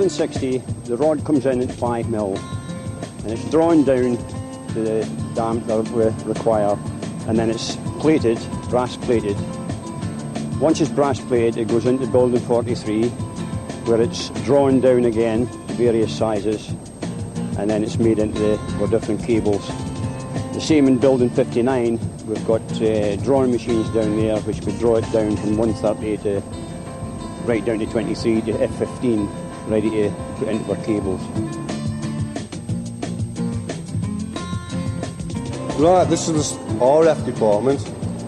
drilled in 60, the rod comes in at 5mm, and it's drawn down to the diameter we require, and then it's plated, brass plated. Once it's brass plated, it goes into building 43, where it's drawn down again to various sizes, and then it's made into the different cables. The same in building 59, we've got drawing machines down there which could draw it down from 130 to right down to 23 to F15, ready to put into our cables. Right, this is the RF department.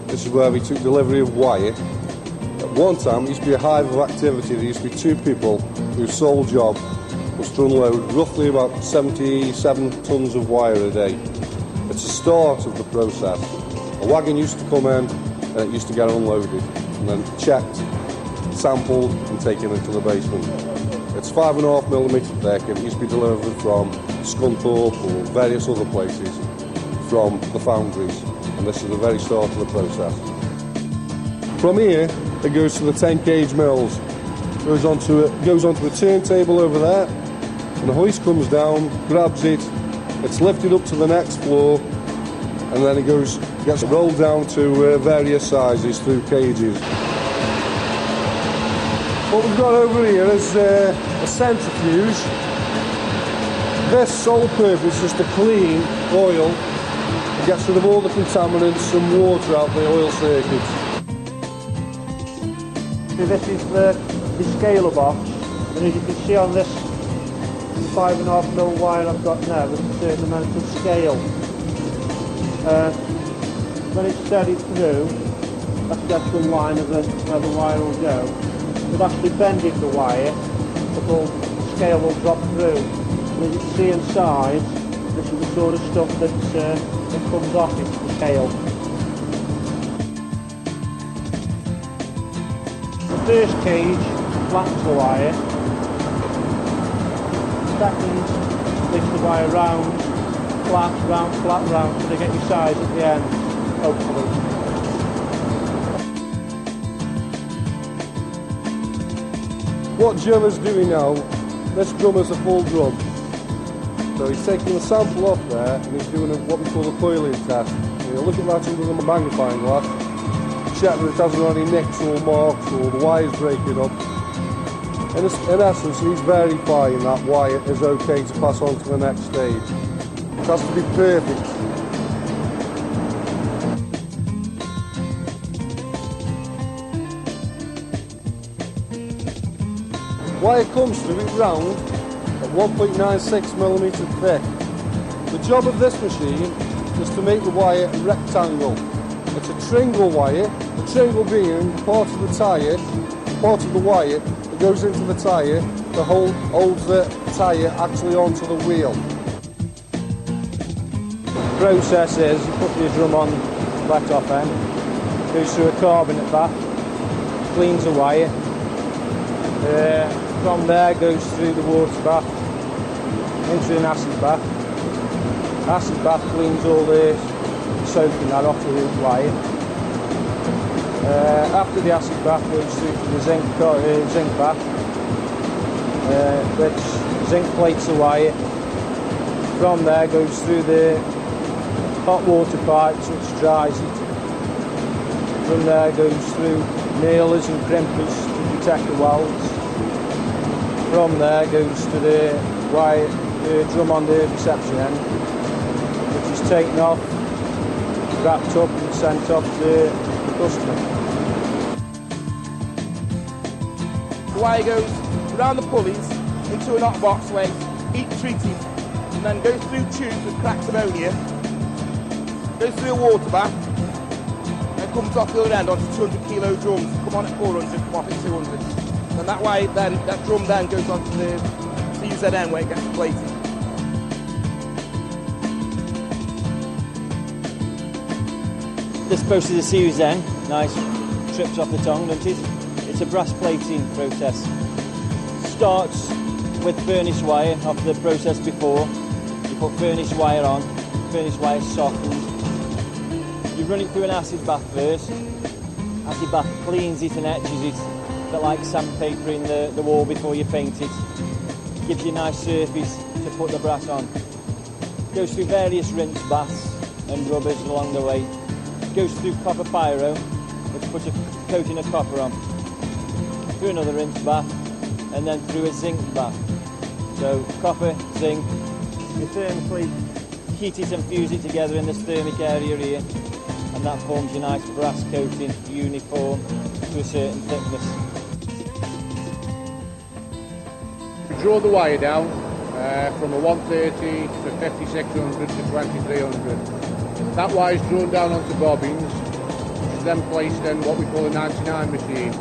This is where we took delivery of wire. At one time, it used to be a hive of activity. There used to be two people whose sole job was to unload roughly about 77 tonnes of wire a day. It's the start of the process. A wagon used to come in and it used to get unloaded and then checked, sampled and taken into the basement. It's 5.5mm thick and it used to be delivered from Scunthorpe or various other places from the foundries, and this is the very start of the process. From here it goes to the 10 gauge mills, goes onto a turntable over there, and the hoist comes down, grabs it, it's lifted up to the next floor, and then it gets rolled down to various sizes through cages. What we've got over here is a centrifuge. This sole purpose is to clean oil and gets rid of all the contaminants and water out the oil circuits. So this is the scaler box, and as you can see on this 5.5mm wire I've got now, there's a certain amount of scale. When it's steadied through, that's the actual line of where the wire will go. With actually bending the wire, the whole scale will drop through. And as you can see inside, this is the sort of stuff that comes off into the scale. The first cage flattens the wire. The second lifts the wire round, flat, round, so they get your size at the end, hopefully. What Jim is doing now, this drum is a full drum. So he's taking the sample off there and he's doing what we call a coiling test. He'll look at that under the magnifying glass, check that it hasn't got any nicks or marks or the wire's breaking up. In essence, he's verifying that wire is okay to pass on to the next stage. It has to be perfect. Wire comes through it round at 1.96mm thick. The job of this machine is to make the wire a rectangle. It's a tringle wire, the tringle being part of the tyre, part of the wire that goes into the tyre that holds the tyre actually onto the wheel. The process is you put your drum on let off end, goes through a carbonate bath, cleans the wire. From there goes through the water bath into an acid bath. Acid bath cleans all the soap and that off the wire. After the acid bath goes through to the zinc bath, which zinc plates the wire. From there goes through the hot water pipes which dries it. From there goes through nailers and crimpers to protect the welds. From there goes to the drum on the reception end, which is taken off, wrapped up and sent off to the customer. The wire goes around the pulleys into an hot box where it's heat treated and then goes through tubes with cracked ammonia, goes through a water bath and comes off the other end onto 200 kilo drums. Come on at 400, come off at 200. And that way, then that drum then goes on to the CZN where it gets plated. This process is a Series N, nice, trips off the tongue, doesn't it? It's a brass plating process. Starts with furnace wire off the process before. You put furnace wire on, furnace wire softens. You run it through an acid bath first. Acid bath cleans it and etches it, a bit like sandpaper in the wall before you paint it. gives you a nice surface to put the brass on. Goes through various rinse baths and rubbers along the way. Goes through copper pyro, which puts a coating of copper on. Through another rinse bath, and then through a zinc bath. So copper, zinc, you thermically heat it and fuse it together in this thermic area here, and that forms your nice brass coating, uniform to a certain thickness. We draw the wire down from a 130 to 5600 to 2300. That wire is drawn down onto bobbins, which is then placed in what we call a 99 machine.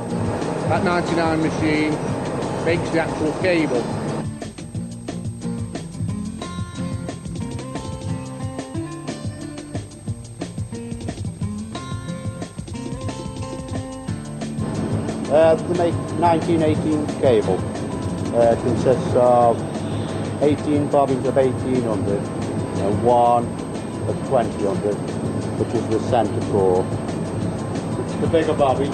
That 99 machine makes the actual cable. To make 1918 cable consists of 18 bobbins of 1800 and one of 2000, which is the centre core. The bigger bobbin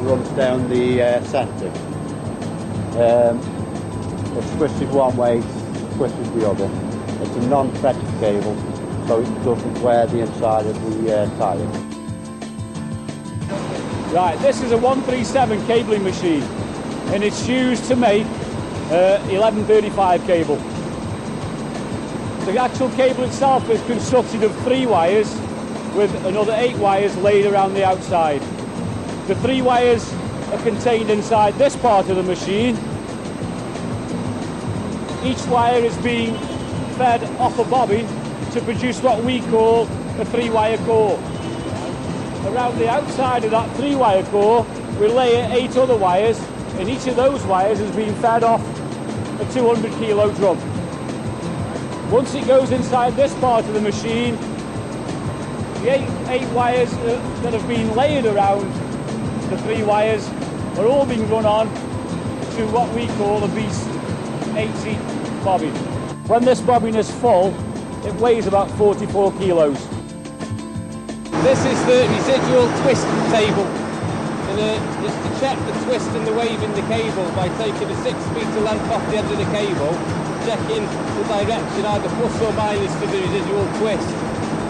runs down the centre. It's twisted one way, twisted the other. It's a non-threaded cable, so it doesn't wear the inside of the tyre. Right, this is a 137 cabling machine, and it's used to make 1135 cable. The actual cable itself is constructed of 3 wires with another 8 wires laid around the outside. The 3 wires are contained inside this part of the machine. Each wire is being fed off a bobbin to produce what we call a 3-wire core. Around the outside of that 3-wire core, we layer 8 other wires, and each of those wires is being fed off a 200 kilo drum. Once it goes inside this part of the machine, the 8 wires that have been layered around the 3 wires are all being run on to what we call a Beast 80 bobbin. When this bobbin is full, it weighs about 44 kilos. This is the residual twist table, and it's to check the twist and the wave in the cable by taking a 6 metre length off the end of the cable, checking the direction either plus or minus for the residual twist.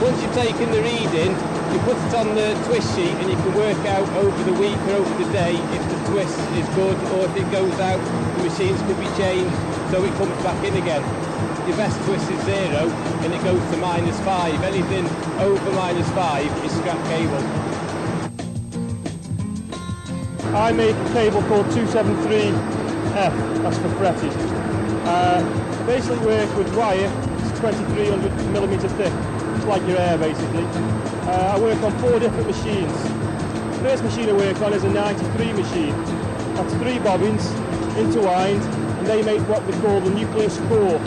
Once you've taken the reading, you put it on the twist sheet and you can work out over the week or over the day if the twist is good, or if it goes out, the machines could be changed so it comes back in again. Your best twist is 0 and it goes to -5. Anything over -5 is scrap cable. I make a cable called 273F, that's for fretted. Basically work with wire, it's 2300mm thick, it's like your air basically. I work on 4 different machines. The first machine I work on is a 93 machine. That's 3 bobbins intertwined, and they make what we call the nucleus core.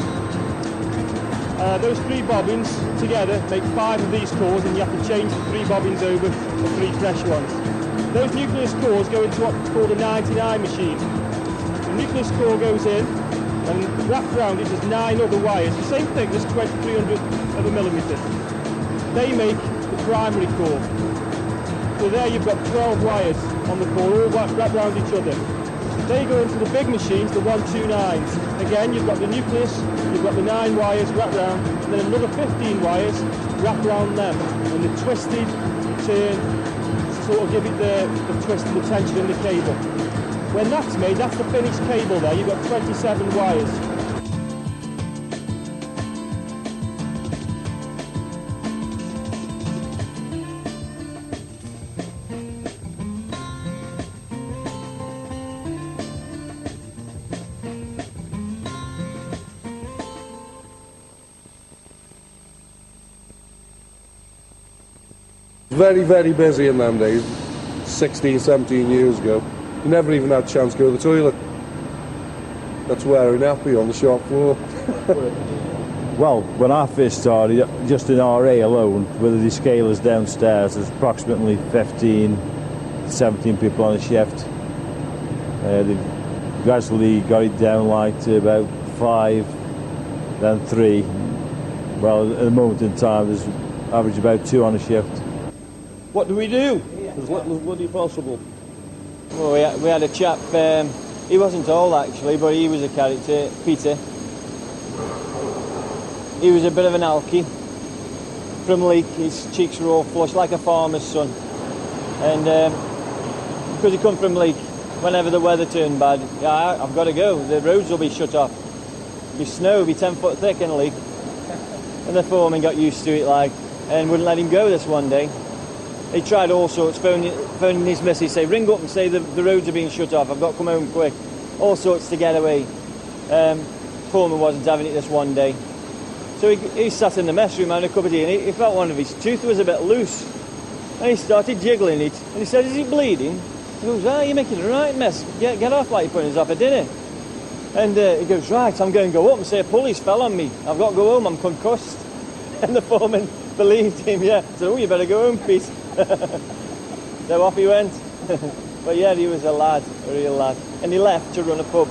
Those 3 bobbins together make 5 of these cores, and you have to change the 3 bobbins over for 3 fresh ones. Those nucleus cores go into what's called a 99 machine. The nucleus core goes in, and wrapped around it is 9 other wires, the same thickness, 2300mm. They make the primary core. So there you've got 12 wires on the core, all wrapped around each other. They go into the big machines, the 129s. Again, you've got the nucleus, you've got the 9 wires wrapped around, and then another 15 wires wrapped around them. And the twisted turn to sort of give it the twist and the tension in the cable. When that's made, that's the finished cable there. You've got 27 wires. Very, very busy in them days, 16, 17 years ago. You never even had a chance to go to the toilet. That's wearing happy on the shop floor. Well, when I first started, just in RA alone, with the descalers downstairs, there's approximately 15, 17 people on a shift. They gradually got it down like to about 5, then 3. Well, at the moment in time, there's average about 2 on a shift. What do we do? As little as bloody possible. Well, we had a chap He wasn't told actually, but he was a character, Peter. He was a bit of an alky. From Leek, his cheeks were all flushed like a farmer's son. And because he come from Leek, whenever the weather turned bad, yeah, I've got to go, the roads will be shut off. It'll be snow, it'll be 10 foot thick in Leek. And the foreman got used to it like, and wouldn't let him go this one day. He tried all sorts, phoning his missus, say, ring up and say the roads are being shut off, I've got to come home quick. All sorts to get away. Foreman wasn't having it this one day. So he sat in the mess room, had a cup of tea, and he felt one of his tooth was a bit loose. And he started jiggling it, and he said, is it bleeding? He goes, you're making a right mess, get off like you're putting us off for dinner. And he goes, right, I'm going to go up and say a pulley's fell on me, I've got to go home, I'm concussed. And the foreman believed him, yeah. So, you better go home, Pete. So off he went. But yeah, he was a lad, a real lad. And he left to run a pub.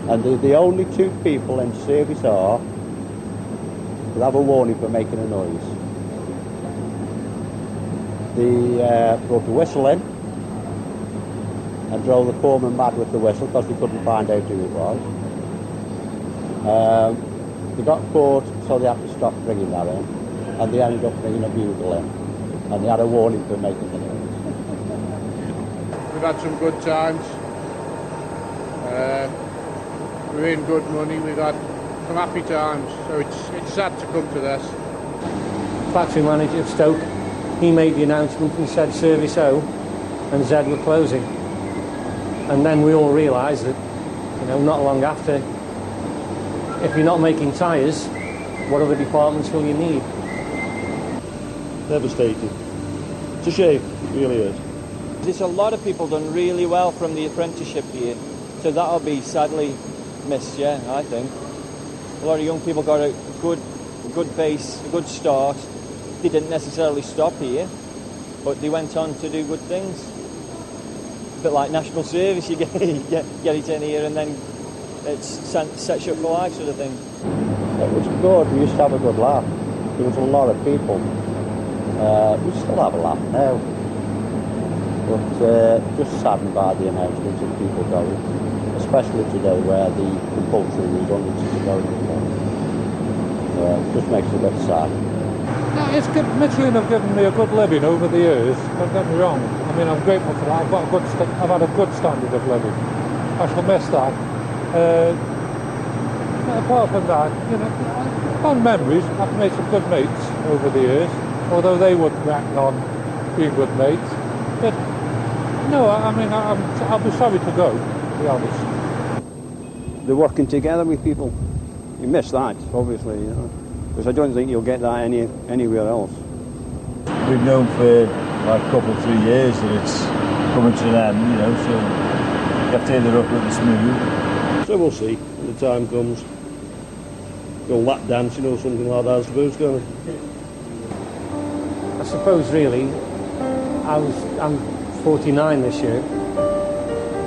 And they're the only two people in Service R who have a warning for making a noise. They brought the whistle in and drove the foreman mad with the whistle because they couldn't find out who it was. They got caught, so they had to stop bringing that in, and they ended up bringing a bugle in, and they had a warning for making the noise. We've had some good times. We're in good money. We've had some happy times, so it's sad to come to this. Factory manager of Stoke, he made the announcement and said Service O and Z were closing. And then we all realised that, not long after, if you're not making tyres, what other departments will you need? Devastating. It's a shame, it really is. There's a lot of people done really well from the apprenticeship here, so that'll be sadly missed, yeah, I think. A lot of young people got a good base, a good start. They didn't necessarily stop here, but they went on to do good things. A bit like national service, you get it in here and then it sets you up for life, sort of thing. It was good, we used to have a good laugh. There was a lot of people. We still have a laugh now. But just saddened by the announcements of people going, especially today where the compulsory redundancies are going on. Just makes it a bit sad. No, Michelin have given me a good living over the years, don't get me wrong. I mean, I'm grateful for that. I've had a good standard of living. I shall miss that. Apart from that, fond memories. I've made some good mates over the years, although they wouldn't reckon on being good mates. But no, I mean, I'll be sorry to go, to be honest. They're working together with people. You miss that, obviously, because I don't think you'll get that anywhere else. We've known for like a couple, 3 years that it's coming to an end, so you have to either up with the smooth. So we'll see when the time comes. Go lap dance, something like that, I suppose, can't we? I suppose really, I'm 49 this year,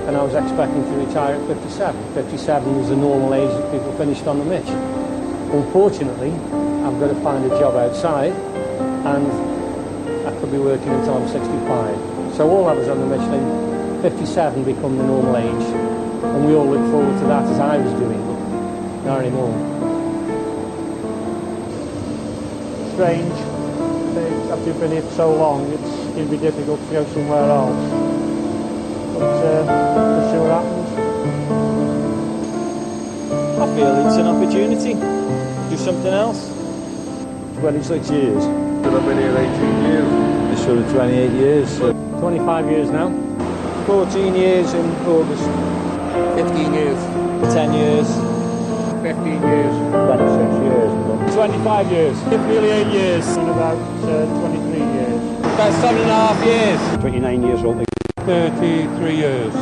and I was expecting to retire at 57. 57 was the normal age that people finished on the Mitch. Unfortunately, I've got to find a job outside, and I could be working until I'm 65. So all of us on the Michelin, 57 become the normal age, and we all look forward to that as I was doing, but not anymore. Strange. After you've been here for so long, it's going to be difficult to go somewhere else. But we'll see what happens. I feel it's an opportunity. Do something else. 26 years. I've been here 18 years. It's sort of 28 years. So. 25 years now. 14 years in August. 15 years. 10 years. 15 years. 26 years. 25 years. Nearly 8 years. In about 23 years. About 7.5 years. 29 years old. 33 years.